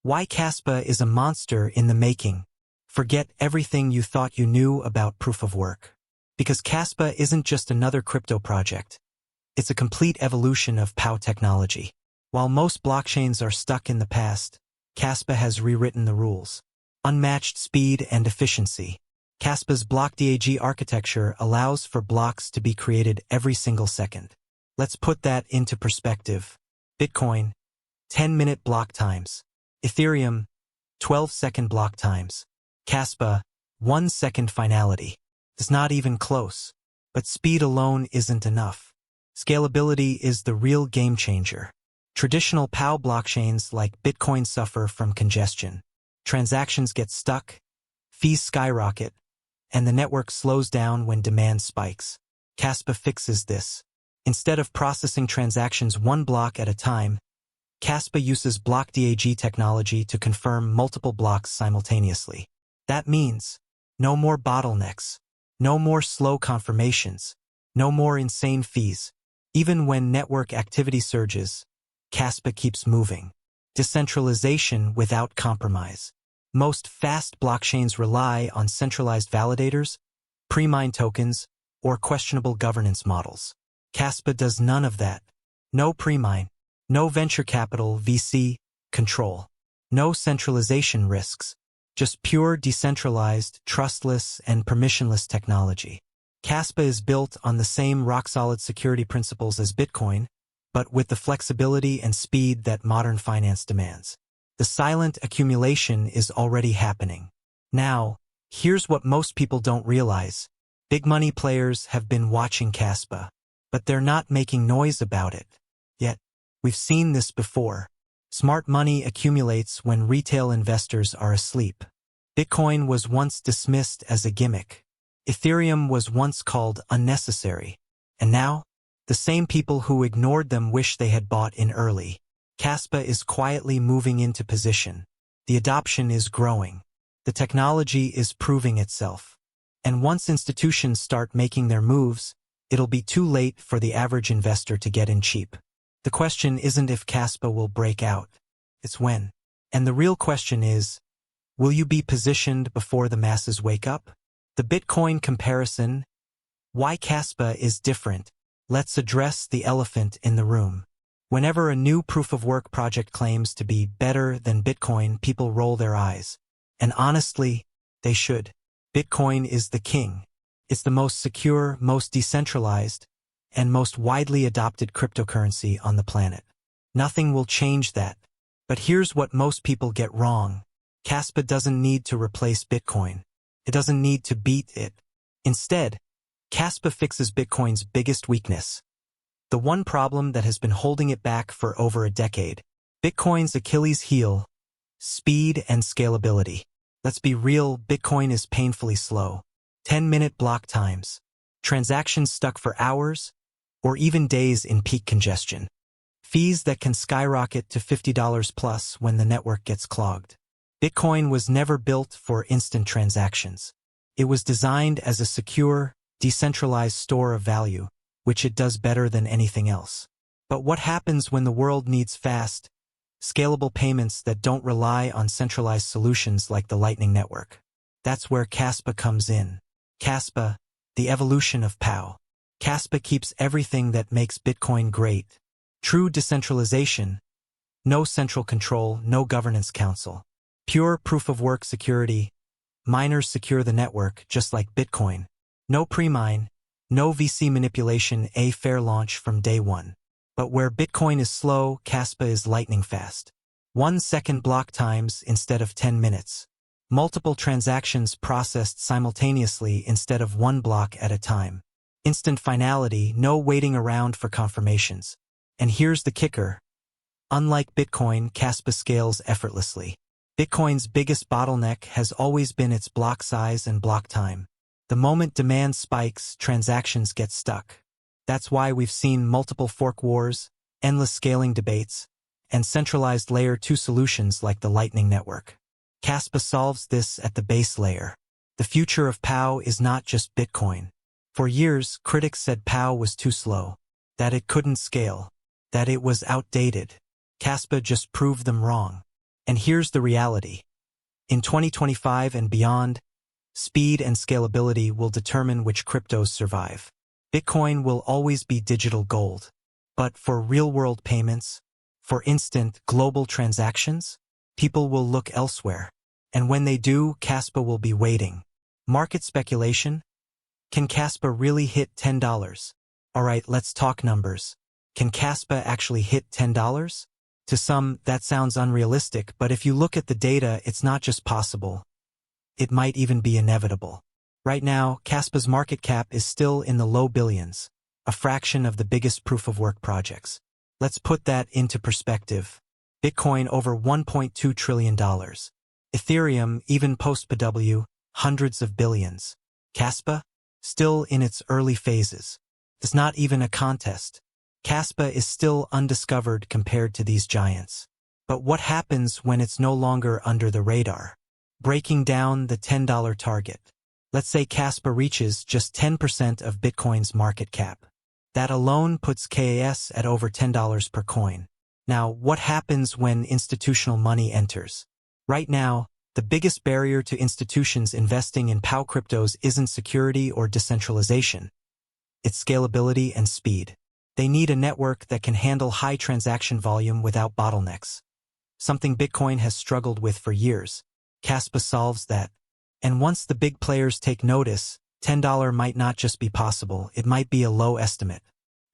Why Kaspa is a monster in the making. Forget everything you thought you knew about proof of work. Because Kaspa isn't just another crypto project. It's a complete evolution of PoW technology. While most blockchains are stuck in the past, Kaspa has rewritten the rules. Unmatched speed and efficiency. Kaspa's BlockDAG architecture allows for blocks to be created every single second. Let's put that into perspective. Bitcoin, 10-minute block times. Ethereum, 12-second block times. Kaspa, 1-second finality. It's not even close. But speed alone isn't enough. Scalability is the real game changer. Traditional PoW blockchains like Bitcoin suffer from congestion. Transactions get stuck, fees skyrocket, and the network slows down when demand spikes. Kaspa fixes this. Instead of processing transactions one block at a time, Kaspa uses BlockDAG technology to confirm multiple blocks simultaneously. That means no more bottlenecks, no more slow confirmations, no more insane fees. Even when network activity surges, Kaspa keeps moving. Decentralization without compromise. Most fast blockchains rely on centralized validators, pre-mined tokens, or questionable governance models. Kaspa does none of that. No pre-mine, no venture capital (VC) control, no centralization risks, just pure decentralized, trustless, and permissionless technology. Kaspa is built on the same rock-solid security principles as Bitcoin, but with the flexibility and speed that modern finance demands. The silent accumulation is already happening. Now, here's what most people don't realize. Big money players have been watching Kaspa, but they're not making noise about it. Yet, we've seen this before. Smart money accumulates when retail investors are asleep. Bitcoin was once dismissed as a gimmick. Ethereum was once called unnecessary. And now, the same people who ignored them wish they had bought in early. Kaspa is quietly moving into position. The adoption is growing. The technology is proving itself. And once institutions start making their moves, it'll be too late for the average investor to get in cheap. The question isn't if Kaspa will break out. It's when. And the real question is, will you be positioned before the masses wake up? The Bitcoin comparison. Why Kaspa is different. Let's address the elephant in the room. Whenever a new proof-of-work project claims to be better than Bitcoin, people roll their eyes. And honestly, they should. Bitcoin is the king. It's the most secure, most decentralized, and most widely adopted cryptocurrency on the planet. Nothing will change that. But here's what most people get wrong. Kaspa doesn't need to replace Bitcoin. It doesn't need to beat it. Instead, Kaspa fixes Bitcoin's biggest weakness. The one problem that has been holding it back for over a decade. Bitcoin's Achilles heel. Speed and scalability. Let's be real, Bitcoin is painfully slow. 10-minute block times. Transactions stuck for hours, or even days in peak congestion. Fees that can skyrocket to $50 plus when the network gets clogged. Bitcoin was never built for instant transactions. It was designed as a secure, decentralized store of value, which it does better than anything else. But what happens when the world needs fast, scalable payments that don't rely on centralized solutions like the Lightning Network? That's where Kaspa comes in. Kaspa, the evolution of PoW. Kaspa keeps everything that makes Bitcoin great. True decentralization. No central control, no governance council. Pure proof-of-work security. Miners secure the network, just like Bitcoin. No pre-mine, no VC manipulation, a fair launch from day one. But where Bitcoin is slow, Kaspa is lightning fast. 1-second block times instead of 10 minutes. Multiple transactions processed simultaneously instead of one block at a time. Instant finality, no waiting around for confirmations. And here's the kicker. Unlike Bitcoin, Kaspa scales effortlessly. Bitcoin's biggest bottleneck has always been its block size and block time. The moment demand spikes, transactions get stuck. That's why we've seen multiple fork wars, endless scaling debates, and centralized layer 2 solutions like the Lightning Network. Kaspa solves this at the base layer. The future of PoW is not just Bitcoin. For years, critics said PoW was too slow, that it couldn't scale, that it was outdated. Kaspa just proved them wrong. And here's the reality. In 2025 and beyond, speed and scalability will determine which cryptos survive. Bitcoin will always be digital gold. But for real-world payments, for instant global transactions, people will look elsewhere. And when they do, Kaspa will be waiting. Market speculation? Can Kaspa really hit $10? Alright, let's talk numbers. Can Kaspa actually hit $10? To some, that sounds unrealistic, but if you look at the data, it's not just possible. It might even be inevitable. Right now, Kaspa's market cap is still in the low billions, a fraction of the biggest proof-of-work projects. Let's put that into perspective. Bitcoin over $1.2 trillion. Ethereum, even post-PoW, hundreds of billions. Kaspa? Still in its early phases. It's not even a contest. Kaspa is still undiscovered compared to these giants. But what happens when it's no longer under the radar? Breaking down the $10 target. Let's say Kaspa reaches just 10% of Bitcoin's market cap. That alone puts KAS at over $10 per coin. Now, what happens when institutional money enters? Right now, the biggest barrier to institutions investing in PoW cryptos isn't security or decentralization. It's scalability and speed. They need a network that can handle high transaction volume without bottlenecks. Something Bitcoin has struggled with for years. Kaspa solves that. And once the big players take notice, $10 might not just be possible, it might be a low estimate.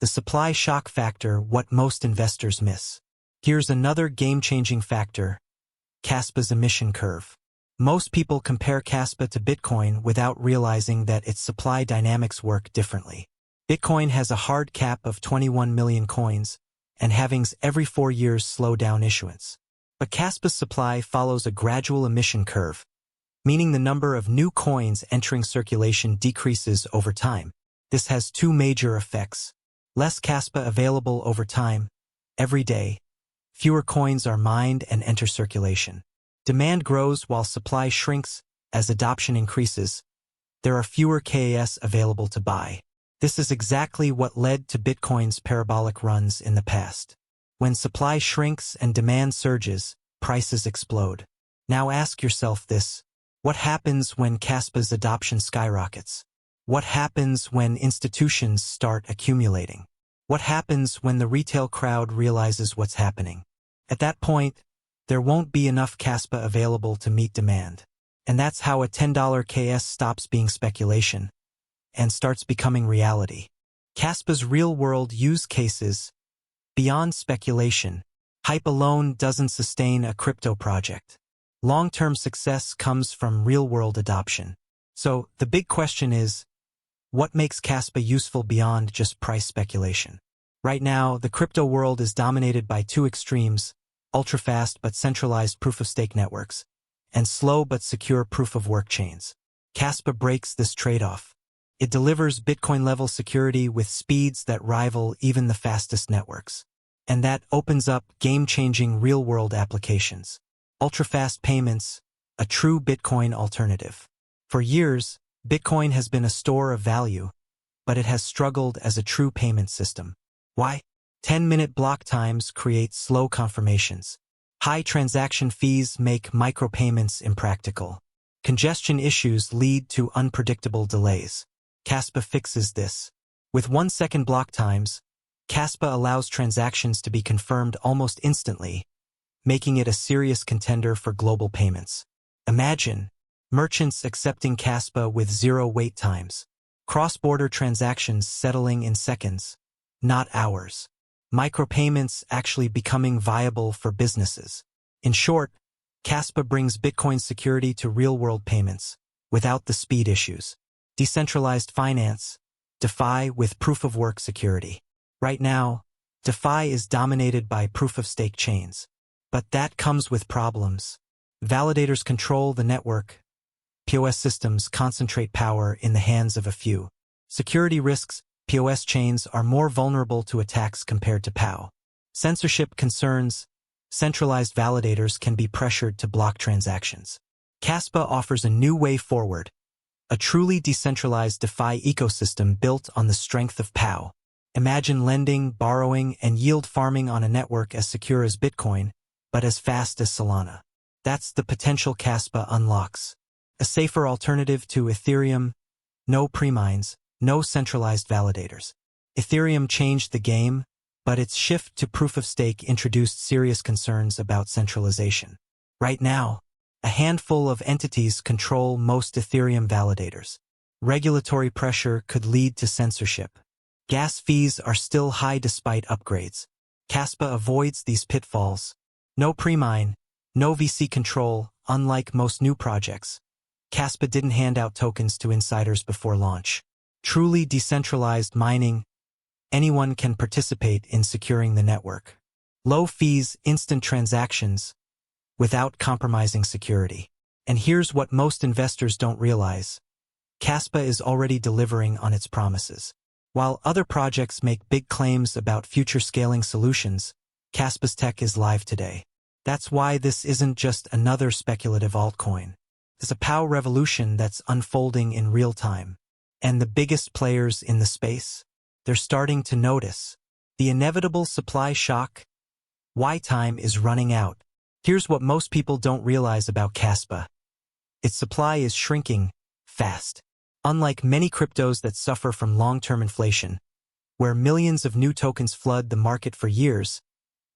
The supply shock factor, what most investors miss. Here's another game-changing factor. Kaspa's emission curve. Most people compare Kaspa to Bitcoin without realizing that its supply dynamics work differently. Bitcoin has a hard cap of 21 million coins, and halvings every 4 years slow down issuance. But Kaspa's supply follows a gradual emission curve, meaning the number of new coins entering circulation decreases over time. This has two major effects. Less Kaspa available over time. Every day, fewer coins are mined and enter circulation. Demand grows while supply shrinks. As adoption increases, there are fewer KAS available to buy. This is exactly what led to Bitcoin's parabolic runs in the past. When supply shrinks and demand surges, prices explode. Now ask yourself this. What happens when Kaspa's adoption skyrockets? What happens when institutions start accumulating? What happens when the retail crowd realizes what's happening? At that point, there won't be enough Kaspa available to meet demand. And that's how a $10 KS stops being speculation and starts becoming reality. Kaspa's real-world use cases, beyond speculation, hype alone doesn't sustain a crypto project. Long-term success comes from real-world adoption. So, the big question is, what makes Kaspa useful beyond just price speculation? Right now, the crypto world is dominated by two extremes, ultra-fast but centralized proof-of-stake networks, and slow but secure proof-of-work chains. Kaspa breaks this trade-off. It delivers Bitcoin-level security with speeds that rival even the fastest networks. And that opens up game-changing real-world applications. Ultra-fast payments, a true Bitcoin alternative. For years, Bitcoin has been a store of value, but it has struggled as a true payment system. Why? 10-minute block times create slow confirmations. High transaction fees make micropayments impractical. Congestion issues lead to unpredictable delays. Kaspa fixes this. With 1-second block times, Kaspa allows transactions to be confirmed almost instantly, making it a serious contender for global payments. Imagine merchants accepting Kaspa with 0 wait times. Cross-border transactions settling in seconds, not hours. Micropayments actually becoming viable for businesses. In short, Kaspa brings Bitcoin security to real-world payments, without the speed issues. Decentralized finance, DeFi with proof-of-work security. Right now, DeFi is dominated by proof-of-stake chains. But that comes with problems. Validators control the network. POS systems concentrate power in the hands of a few. Security risks, POS chains are more vulnerable to attacks compared to PoW. Censorship concerns, centralized validators can be pressured to block transactions. Kaspa offers a new way forward. A truly decentralized DeFi ecosystem built on the strength of PoW. Imagine lending, borrowing, and yield farming on a network as secure as Bitcoin, but as fast as Solana. That's the potential Kaspa unlocks. A safer alternative to Ethereum, no premines, no centralized validators. Ethereum changed the game, but its shift to proof-of-stake introduced serious concerns about centralization. Right now, a handful of entities control most Ethereum validators. Regulatory pressure could lead to censorship. Gas fees are still high despite upgrades. Kaspa avoids these pitfalls. No premine, no VC control, unlike most new projects. Kaspa didn't hand out tokens to insiders before launch. Truly decentralized mining, anyone can participate in securing the network. Low fees, instant transactions, without compromising security. And here's what most investors don't realize. Kaspa is already delivering on its promises. While other projects make big claims about future scaling solutions, Kaspa's tech is live today. That's why this isn't just another speculative altcoin. It's a PoW revolution that's unfolding in real time. And the biggest players in the space, they're starting to notice. The inevitable supply shock. Why time is running out. Here's what most people don't realize about Kaspa. Its supply is shrinking fast. Unlike many cryptos that suffer from long-term inflation, where millions of new tokens flood the market for years,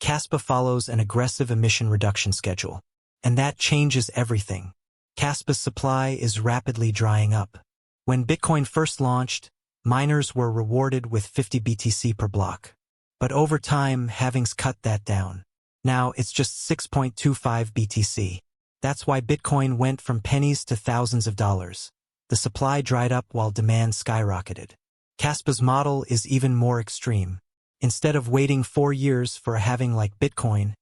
Kaspa follows an aggressive emission reduction schedule. And that changes everything. Kaspa's supply is rapidly drying up. When Bitcoin first launched, miners were rewarded with 50 BTC per block. But over time, halvings cut that down. Now it's just 6.25 BTC. That's why Bitcoin went from pennies to thousands of dollars. The supply dried up while demand skyrocketed. Kaspa's model is even more extreme. Instead of waiting 4 years for a halving like Bitcoin,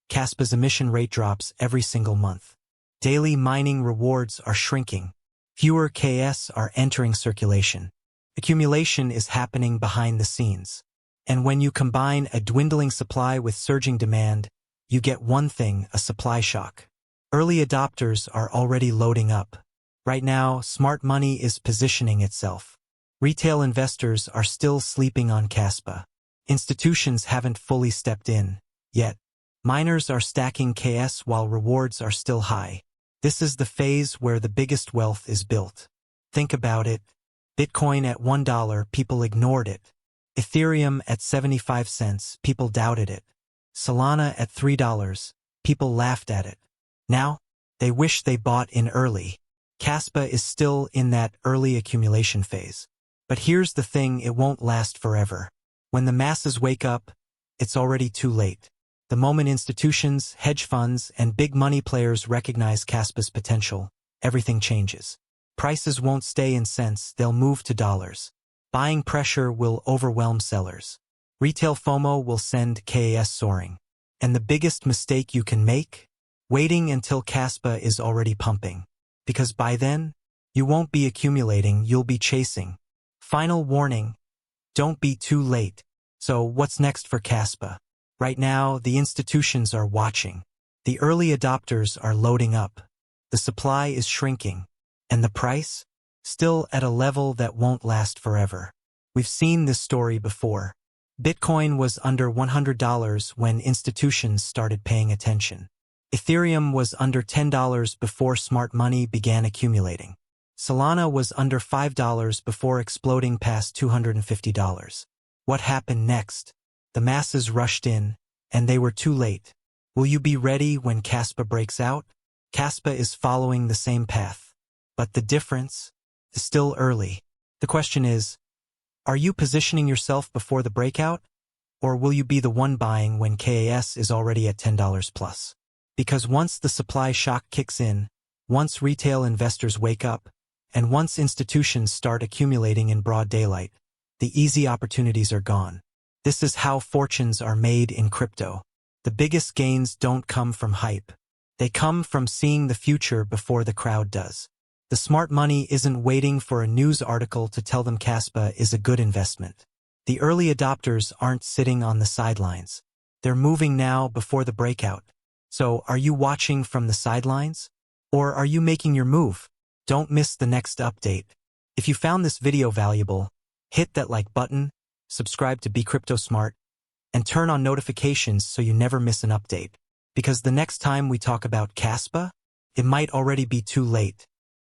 Kaspa's emission rate drops every single month. Daily mining rewards are shrinking. Fewer KAS are entering circulation. Accumulation is happening behind the scenes. And when you combine a dwindling supply with surging demand, you get one thing, a supply shock. Early adopters are already loading up. Right now, smart money is positioning itself. Retail investors are still sleeping on Kaspa. Institutions haven't fully stepped in, yet. Miners are stacking KS while rewards are still high. This is the phase where the biggest wealth is built. Think about it. Bitcoin at $1, people ignored it. Ethereum at 75 cents, people doubted it. Solana at $3, people laughed at it. Now, they wish they bought in early. Kaspa is still in that early accumulation phase. But here's the thing, it won't last forever. When the masses wake up, it's already too late. The moment institutions, hedge funds, and big money players recognize Kaspa's potential, everything changes. Prices won't stay in cents, they'll move to dollars. Buying pressure will overwhelm sellers. Retail FOMO will send KAS soaring. And the biggest mistake you can make? Waiting until Kaspa is already pumping. Because by then, you won't be accumulating, you'll be chasing. Final warning, don't be too late. So what's next for Kaspa? Right now, the institutions are watching. The early adopters are loading up. The supply is shrinking. And the price? Still at a level that won't last forever. We've seen this story before. Bitcoin was under $100 when institutions started paying attention. Ethereum was under $10 before smart money began accumulating. Solana was under $5 before exploding past $250. What happened next? The masses rushed in, and they were too late. Will you be ready when Kaspa breaks out? Kaspa is following the same path. But the difference is still early. The question is, are you positioning yourself before the breakout? Or will you be the one buying when KAS is already at $10 plus? Because once the supply shock kicks in, once retail investors wake up, and once institutions start accumulating in broad daylight, the easy opportunities are gone. This is how fortunes are made in crypto. The biggest gains don't come from hype. They come from seeing the future before the crowd does. The smart money isn't waiting for a news article to tell them Kaspa is a good investment. The early adopters aren't sitting on the sidelines. They're moving now before the breakout. So, are you watching from the sidelines? Or are you making your move? Don't miss the next update. If you found this video valuable, hit that like button, subscribe to Be Crypto Smart, and turn on notifications so you never miss an update. because the next time we talk about Kaspa, it might already be too late.